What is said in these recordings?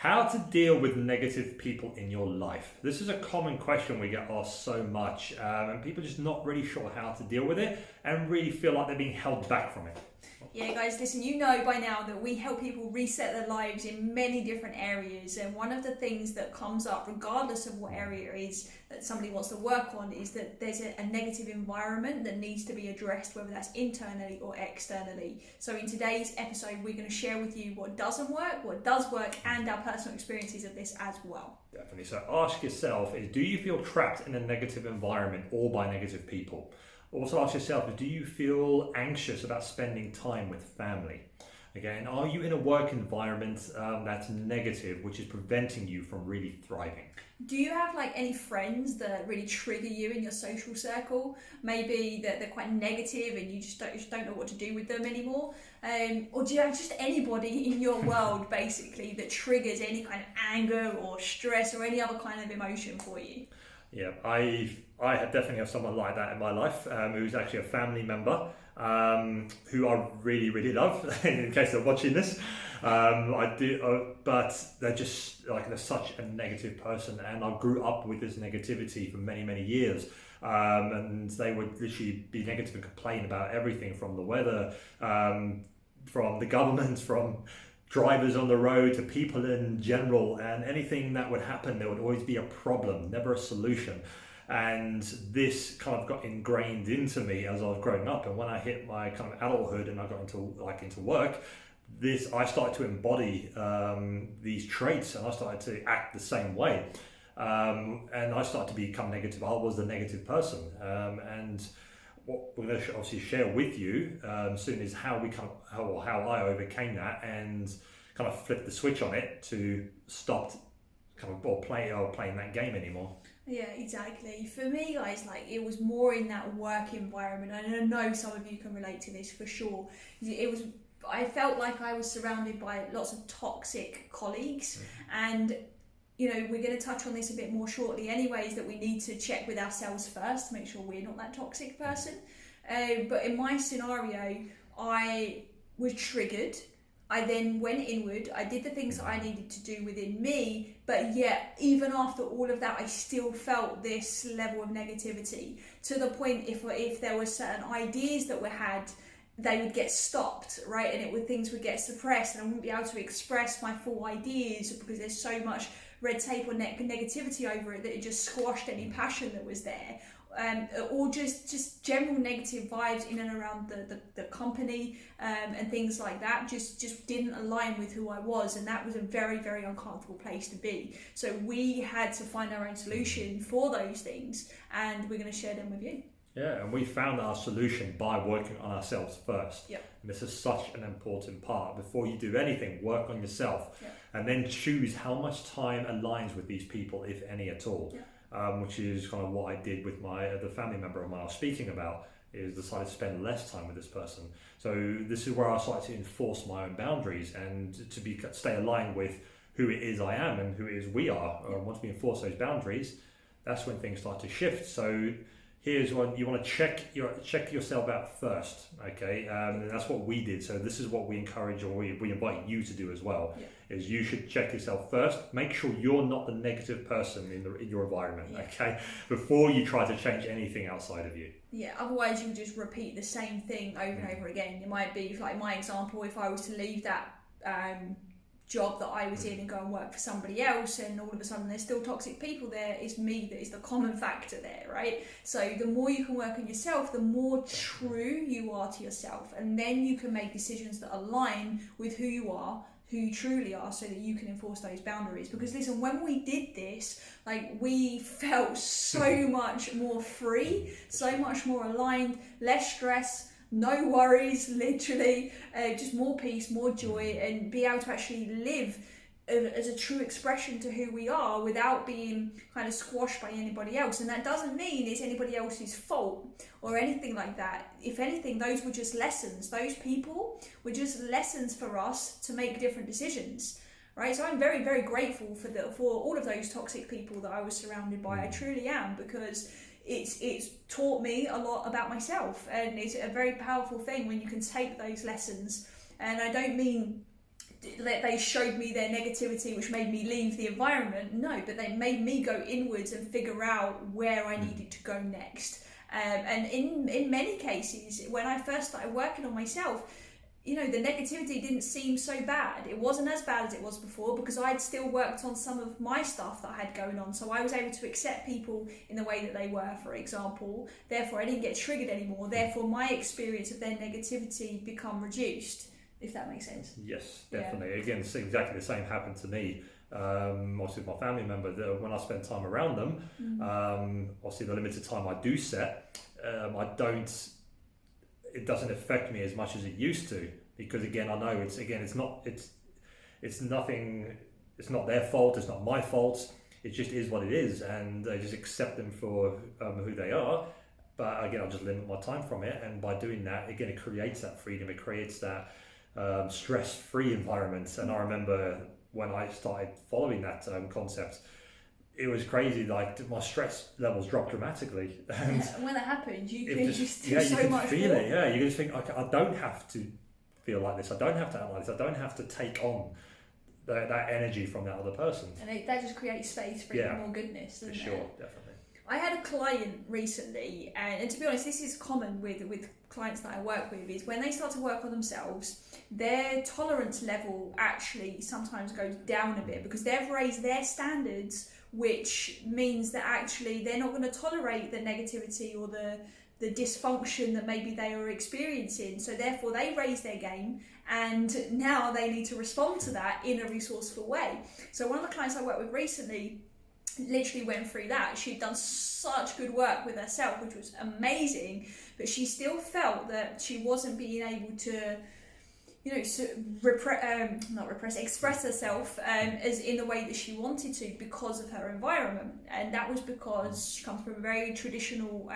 How to deal with negative people in your life. This is a common question we get asked so much, and people just not really sure how to deal with it and really feel like they're being held back from it. Yeah, guys, listen, you know by now that we help people reset their lives in many different areas, and one of the things that comes up, regardless of what area it is that somebody wants to work on, is that there's a negative environment that needs to be addressed, whether that's internally or externally. So in today's episode, we're going to share with you what doesn't work, what does work, and our personal experiences of this as well. Definitely. So ask yourself, do you feel trapped in a negative environment or by negative people? Also ask yourself, do you feel anxious about spending time with family? Again, are you in a work environment that's negative, which is preventing you from really thriving? Do you have any friends that really trigger you in your social circle? Maybe that they're quite negative and you just don't know what to do with them anymore? Or do you have just anybody in your world basically that triggers any kind of anger or stress or any other kind of emotion for you? Yeah, I definitely have someone like that in my life, who's actually a family member, who I really, really love. In case they're watching this, I do, but they're just they're such a negative person, and I grew up with this negativity for many, many years. And they would literally be negative and complain about everything from the weather, from the government, from drivers on the road to people in general, and anything that would happen, there would always be a problem, never a solution. And this kind of got ingrained into me as I was growing up. And when I hit my kind of adulthood and I got into work, I started to embody these traits, and I started to act the same way. And I started to become negative. I was the negative person. And what we're going to obviously share with you soon is how I overcame that and kind of flipped the switch on it to stop playing that game anymore. Yeah, exactly. For me, guys, it was more in that work environment, and I know some of you can relate to this for sure. I felt like I was surrounded by lots of toxic colleagues, and we're going to touch on this a bit more shortly anyways, that we need to check with ourselves first to make sure we're not that toxic person. But in my scenario, I was triggered. I then went inward. I did the things that I needed to do within me, but yet, even after all of that, I still felt this level of negativity, to the point if there were certain ideas that were had, they would get stopped, right? And things would get suppressed, and I wouldn't be able to express my full ideas because there's so much red tape or negativity over it that it just squashed any passion that was there. Or just general negative vibes in and around the company, and things like that just didn't align with who I was, and that was a very, very uncomfortable place to be. So we had to find our own solution for those things, and we're going to share them with you. Yeah, and we found our solution by working on ourselves first. Yep. And this is such an important part. Before you do anything, work on yourself. Yep. And then choose how much time aligns with these people, if any at all. Yep. Which is kind of what I did with the family member of mine I was speaking about, is decided to spend less time with this person. So this is where I started to enforce my own boundaries and to stay aligned with who it is I am and who it is we are. Once we enforce those boundaries, that's when things start to shift. So here's when you want to check yourself out first, okay? And that's what we did. So this is what we encourage, or we invite you to do as well. Yeah. Is you should check yourself first. Make sure you're not the negative person in your environment, okay? Before you try to change anything outside of you. Yeah, otherwise you just repeat the same thing over and over again. It might be, like my example, if I was to leave that job that I was in and go and work for somebody else, and all of a sudden there's still toxic people there, it's me that is the common factor there, right? So the more you can work on yourself, the more true you are to yourself, and then you can make decisions that align with who you are, who you truly are, so that you can enforce those boundaries. Because listen, when we did this, we felt so much more free, so much more aligned, less stress, no worries, literally, just more peace, more joy, and be able to actually live as a true expression to who we are without being kind of squashed by anybody else. And that doesn't mean it's anybody else's fault or anything like that. If anything, those were just lessons. Those people were just lessons for us to make different decisions, right? So I'm very, very grateful for all of those toxic people that I was surrounded by. I truly am, because it's taught me a lot about myself, and it's a very powerful thing when you can take those lessons. And I don't mean they showed me their negativity, which made me leave the environment. No, but they made me go inwards and figure out where I needed to go next. And in many cases, when I first started working on myself, the negativity didn't seem so bad. It wasn't as bad as it was before because I'd still worked on some of my stuff that I had going on. So I was able to accept people in the way that they were, for example. Therefore, I didn't get triggered anymore. Therefore, my experience of their negativity become reduced, if that makes sense. Yes, definitely. Yeah. Again, it's exactly the same happened to me. Obviously, my family member, when I spend time around them, obviously the limited time I do set, it doesn't affect me as much as it used to, because again, I know it's not their fault, it's not my fault, it just is what it is, and I just accept them for who they are. But again, I'll just limit my time from it, and by doing that, again, it creates that freedom, it creates that stress-free environment. And I remember when I started following that concept, it was crazy. Like my stress levels dropped dramatically. And when that happened, you could just do you so can much feel more. it. Yeah, you can just think, okay, I don't have to feel like this. I don't have to act like this. I don't have to take on that energy from that other person. And that just creates space for even more goodness, doesn't it? For sure, definitely. I had a client recently, and to be honest, this is common with clients that I work with, is when they start to work on themselves, their tolerance level actually sometimes goes down a bit because they've raised their standards, which means that actually they're not going to tolerate the negativity or the dysfunction that maybe they are experiencing. So therefore they raise their game, and now they need to respond to that in a resourceful way. So one of the clients I worked with recently literally went through that. She'd done such good work with herself, which was amazing, but she still felt that she wasn't being able to express herself as in the way that she wanted to because of her environment. And that was because she comes from a very traditional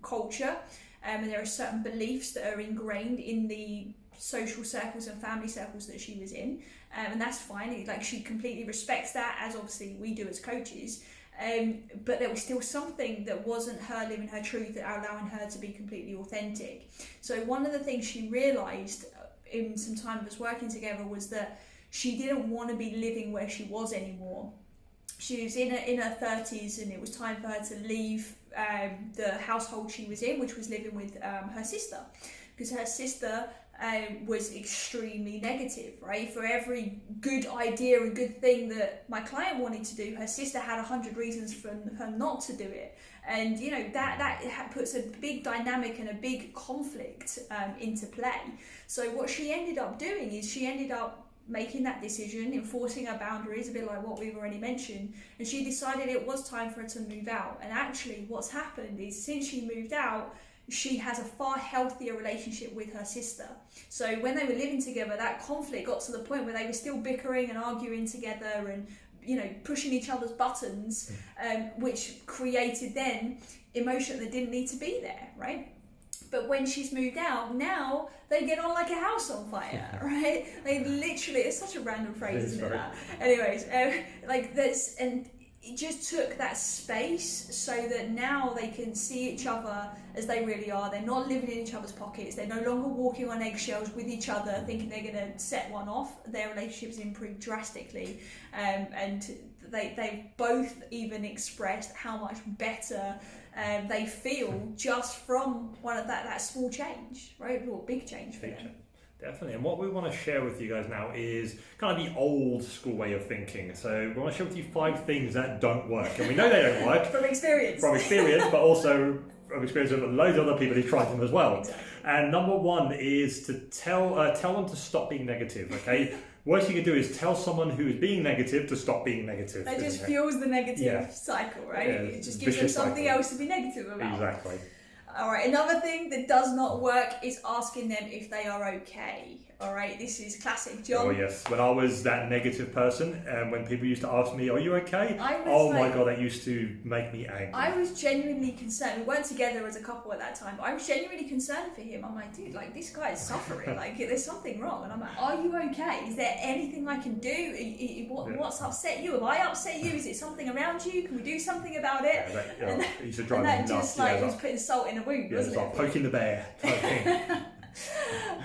culture, and there are certain beliefs that are ingrained in the social circles and family circles that she was in, and that's fine. Like, she completely respects that, as obviously we do as coaches, but there was still something that wasn't her living her truth, allowing her to be completely authentic. So one of the things she realised in some time of us working together was that she didn't want to be living where she was anymore. She was in her 30s, and it was time for her to leave the household she was in, which was living with her sister, because her sister was extremely negative, right? For every good idea and good thing that my client wanted to do, her sister had 100 reasons for her not to do it. And that puts a big dynamic and a big conflict into play. So what she ended up doing is she ended up making that decision, enforcing her boundaries, a bit like what we've already mentioned, and she decided it was time for her to move out. And actually what's happened is, since she moved out, she has a far healthier relationship with her sister. So when they were living together, that conflict got to the point where they were still bickering and arguing together and pushing each other's buttons, which created then emotion that didn't need to be there, right? But when she's moved out, now they get on like a house on fire, right? They literally, it's such a random phrase, isn't it? That? Anyways, like this, and it just took that space so that now they can see each other as they really are. They're not living in each other's pockets. They're no longer walking on eggshells with each other, thinking they're going to set one off. Their relationship's improved drastically, and they both even expressed how much better they feel just from one of that small change, right? Or big change for them. Definitely. And what we want to share with you guys now is kind of the old school way of thinking. So we want to share with you 5 things that don't work. And we know they don't work. From experience, but also from experience of loads of other people who tried them as well. Exactly. And number 1 is to tell them to stop being negative, okay? Worst you can do is tell someone who is being negative to stop being negative. That just fuels the negative cycle, right? Yeah, it just gives them something else to be negative about. Exactly. Alright, another thing that does not work is asking them if they are okay. Alright, this is classic John. Oh yes, when I was that negative person, and when people used to ask me, are you okay? My god, that used to make me angry. I was genuinely concerned. We weren't together as a couple at that time, but I was genuinely concerned for him. I'm like, dude, like, this guy is suffering, like, there's something wrong. And I'm like, are you okay? Is there anything I can do? What's upset you? Have I upset you? Is it something around you? Can we do something about it? It used to drive me nuts. Just like, it was putting salt in a wound, wasn't it? Like poking the bear type thing.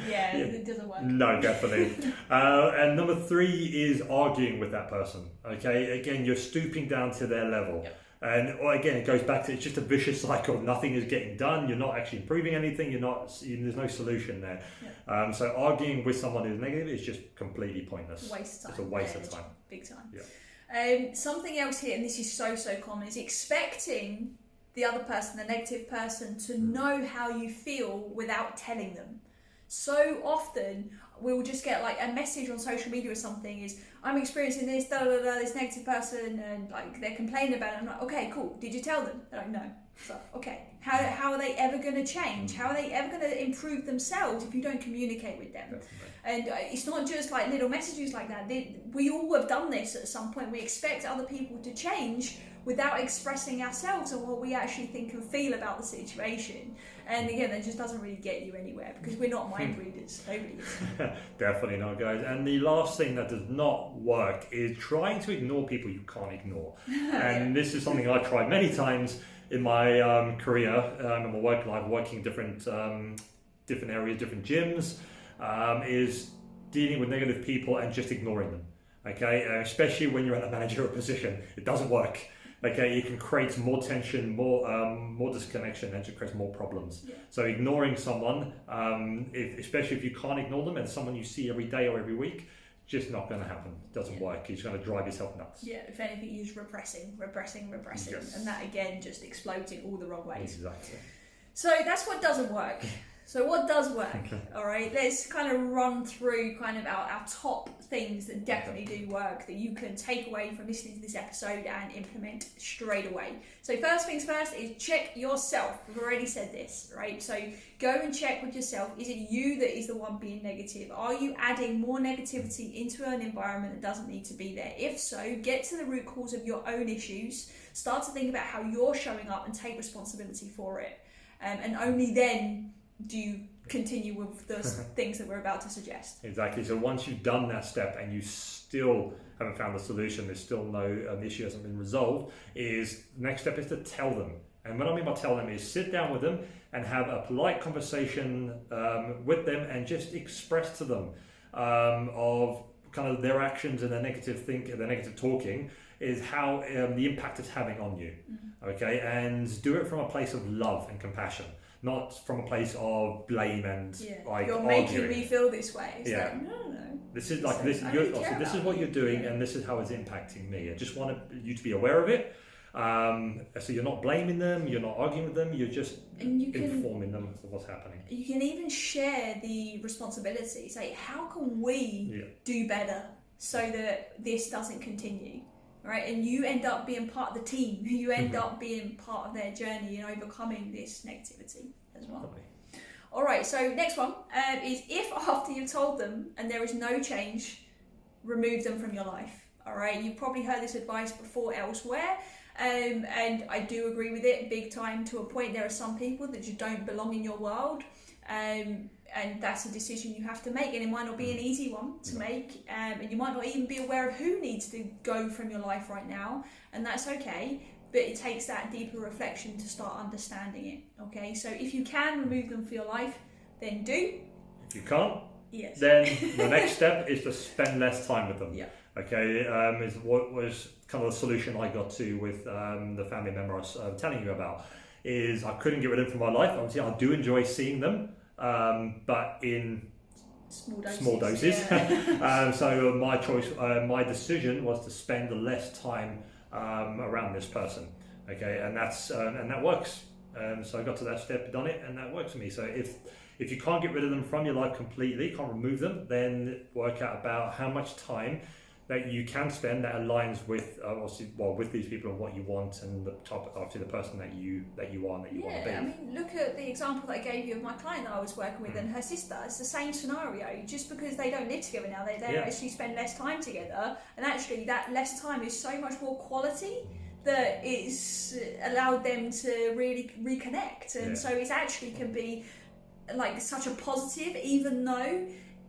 Yeah, it doesn't work. No, definitely. And number 3 is arguing with that person. Okay, again, you're stooping down to their level. Yep. And again, it goes back to, it's just a vicious cycle. Nothing is getting done. You're not actually improving anything. There's no solution there. Yep. So arguing with someone who's negative is just completely pointless. Waste of time. It's a waste of time. Big time. Yeah. Something else here, and this is so common, is expecting the other person, the negative person, to know how you feel without telling them. So often we'll just get like a message on social media or something is, I'm experiencing this, this negative person, and like they're complaining about it. I'm like, okay, cool. Did you tell them? They're like, no. So, okay. How are they ever going to change? How are they ever going to improve themselves if you don't communicate with them? Definitely. And it's not just like little messages like that. We all have done this at some point. We expect other people to change without expressing ourselves and what we actually think and feel about the situation. And again, that just doesn't really get you anywhere because we're not mind readers. Nobody is. Definitely not, guys. And the last thing that does not work is trying to ignore people you can't ignore. And this is something I tried many times in my career, in my work life, working different areas, different gyms, is dealing with negative people and just ignoring them. Okay, especially when you're in a managerial position, it doesn't work. Okay, it can create more tension, more disconnection, and it creates more problems. Yeah. So ignoring someone, especially if you can't ignore them, and someone you see every day or every week, just not going to happen. It doesn't work. You're just going to drive yourself nuts. Yeah, if anything, you're just repressing, yes. and that again just explodes in all the wrong ways. Exactly. So that's what doesn't work. So what does work? All right, let's kind of run through kind of our top things that definitely do work that you can take away from listening to this episode and implement straight away. So first things first is check yourself. We've already said this, right? So go and check with yourself. Is it you that is the one being negative? Are you adding more negativity into an environment that doesn't need to be there? If so, get to the root cause of your own issues. Start to think about how you're showing up and take responsibility for it. And only then do you continue with the things that we're about to suggest. Exactly. So once you've done that step and you still haven't found the solution, there's still no issue hasn't been resolved, is the next step is to tell them. And what I mean by tell them is sit down with them and have a polite conversation with them and just express to them of kind of their actions and their negative talking is how the impact it's having on you. Okay, and do it from a place of love and compassion. Not from a place of blame and like you're arguing. making me feel this way. It's like, no. This is like this. This is what you're doing, and this is how it's impacting me. I just want you to be aware of it. So you're not blaming them, you're not arguing with them. You're just informing them of what's happening. You can even share the responsibility. Say, how can we do better so that this doesn't continue? Right, and you end up being part of the team. You end up being part of their journey and overcoming this negativity as well. Lovely. All right, so next one is if after you've told them and there is no change, remove them from your life. All right, you've probably heard this advice before elsewhere, and I do agree with it big time to a point. There are some people that just don't belong in your world. And that's a decision you have to make, and it might not be an easy one to make, and you might not even be aware of who needs to go from your life right now, and that's okay, but it takes that deeper reflection to start understanding it. Okay, so if you can remove them for your life, then do. If you can't, yes, then the next step is to spend less time with them. Yeah. Okay, is what was kind of the solution I got to with the family member I was telling you about. Is I couldn't get rid of them from my life. Obviously, I do enjoy seeing them. But in small doses. Yeah. So my choice, my decision was to spend less time around this person. Okay, and that works. So I got to that step, done it, and that works for me. So if you can't get rid of them from your life completely, can't remove them, then work out about how much time that you can spend that aligns with with these people and what you want and the person that you are and that you want to be. I mean, look at the example that I gave you of my client that I was working with and her sister. It's the same scenario. Just because they don't live together now, they actually spend less time together, and actually that less time is so much more quality that it's allowed them to really reconnect, and so it actually can be like such a positive, even though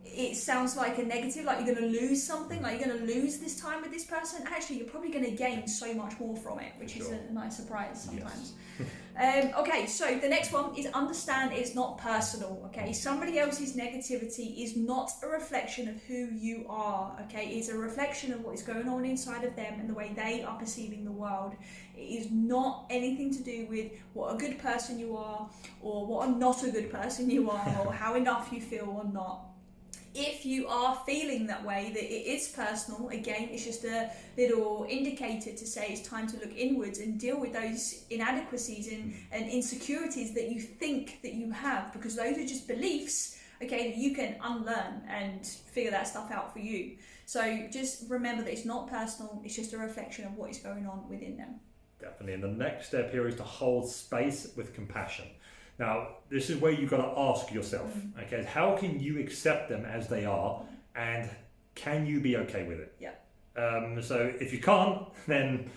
it sounds like a negative, like you're going to lose something, like you're going to lose this time with this person. Actually, you're probably going to gain so much more from it, which is a nice surprise sometimes. Yes. Okay, so the next one is understand it's not personal. Okay, somebody else's negativity is not a reflection of who you are. Okay, it's a reflection of what is going on inside of them and the way they are perceiving the world. It is not anything to do with what a good person you are, or what a not a good person you are, or how enough you feel or not. If you are feeling that way, that it is personal, again, it's just a little indicator to say it's time to look inwards and deal with those inadequacies and insecurities that you think that you have, because those are just beliefs, okay, that you can unlearn and figure that stuff out for you. So just remember that it's not personal, it's just a reflection of what is going on within them. Definitely. And the next step here is to hold space with compassion. Now, this is where you've got to ask yourself, okay, how can you accept them as they are, and can you be okay with it? Yeah. So if you can't, then,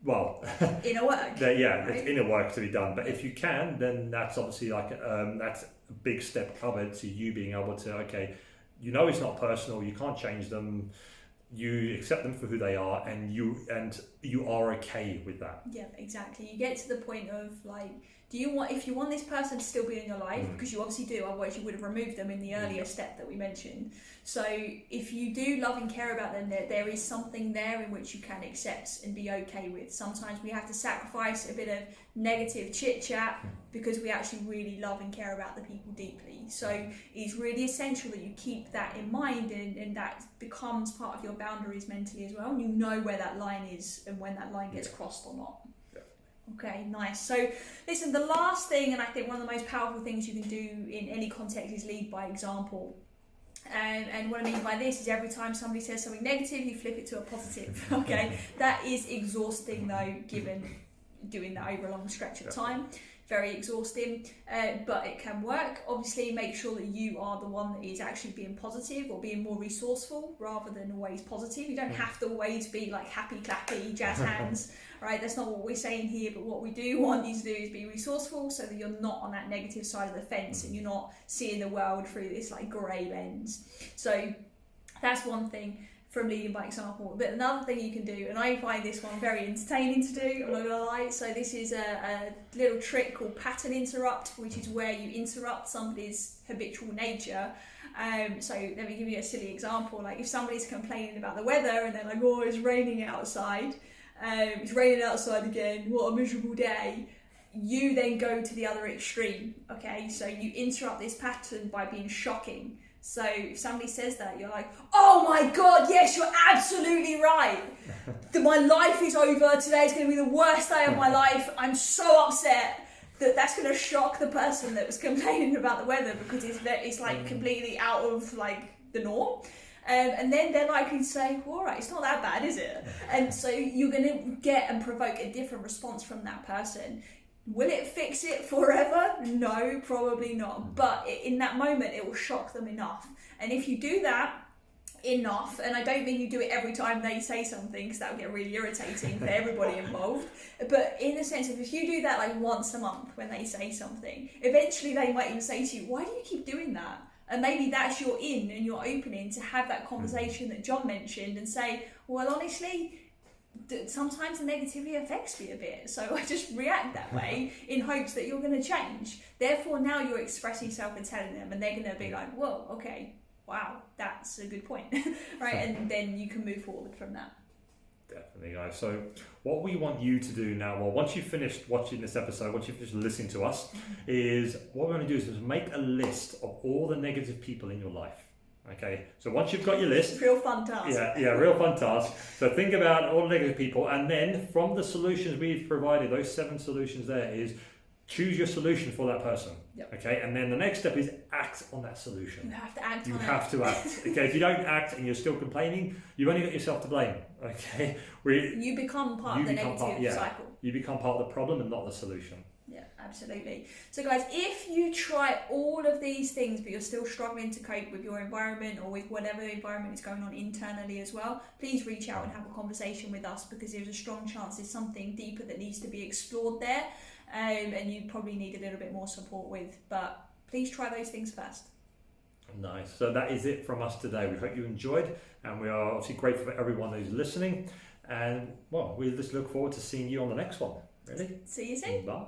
well, inner work. Right? It's inner work to be done. But if you can, then that's obviously like that's a big step covered to you being able to, okay, you know it's not personal, you can't change them, you accept them for who they are, and you are okay with that. Yeah, exactly. You get to the point of like, if you want this person to still be in your life, because you obviously do, otherwise you would have removed them in the earlier step that we mentioned. So if you do love and care about them, there is something there in which you can accept and be okay with. Sometimes we have to sacrifice a bit of negative chit chat because we actually really love and care about the people deeply. So it's really essential that you keep that in mind, and that becomes part of your boundaries mentally as well, and you know where that line is and when that line gets crossed or not. Okay, nice. So listen, the last thing, and I think one of the most powerful things you can do in any context, is lead by example. And what I mean by this is every time somebody says something negative, you flip it to a positive. Okay, that is exhausting though, given doing that over a long stretch of time. Very exhausting, but it can work. Obviously, make sure that you are the one that is actually being positive or being more resourceful rather than always positive. You don't have to always be like happy, clappy, jazz hands, right? That's not what we're saying here, but what we do want you to do is be resourceful so that you're not on that negative side of the fence and you're not seeing the world through this like grey lens. So that's one thing from leading by example. But another thing you can do, and I find this one very entertaining to do, I'm not gonna lie, so this is a little trick called pattern interrupt, which is where you interrupt somebody's habitual nature. So let me give you a silly example. Like if somebody's complaining about the weather and they're like, oh, it's raining outside, again, what a miserable day. You then go to the other extreme, okay? So you interrupt this pattern by being shocking. So if somebody says that, you're like, oh my God, yes, you're absolutely right. My life is over. Today's going to be the worst day of my life. I'm so upset. That's going to shock the person that was complaining about the weather, because it's like completely out of like the norm. And then they're likely to say, well, all right, it's not that bad, is it? And so you're going to get and provoke a different response from that person. Will it fix it forever? No, probably not. But in that moment, it will shock them enough. And if you do that enough, and I don't mean you do it every time they say something, because that would get really irritating for everybody involved, but in the sense of if you do that like once a month when they say something, eventually they might even say to you, why do you keep doing that? And maybe that's your in and your opening to have that conversation that John mentioned and say, well, honestly, sometimes the negativity affects me a bit, so I just react that way in hopes that you're going to change. Therefore, now you're expressing yourself and telling them, and they're going to be like, whoa, okay, wow, that's a good point, right? And then you can move forward from that. Definitely, guys. So what we want you to do now, well, once you've finished watching this episode, once you've finished listening to us, is what we're going to do is make a list of all the negative people in your life. Okay, so once you've got your list, real fun task. Real fun task. So think about all the negative people, and then from the solutions we've provided, those 7 solutions there, is choose your solution for that person. Yep. Okay, and then the next step is act on that solution. You have to act. You have to act. Okay, if you don't act and you're still complaining, you've only got yourself to blame. Okay, you become part of the negative cycle. You become part of the problem and not the solution. Yeah, absolutely. So guys, if you try all of these things but you're still struggling to cope with your environment or with whatever environment is going on internally as well, please reach out and have a conversation with us, because there's a strong chance there's something deeper that needs to be explored there, and you probably need a little bit more support with. But please try those things first. Nice. So that is it from us today. We hope you enjoyed, and we are obviously grateful for everyone who's listening. And well, we just look forward to seeing you on the next one. Really? See you soon. Bye.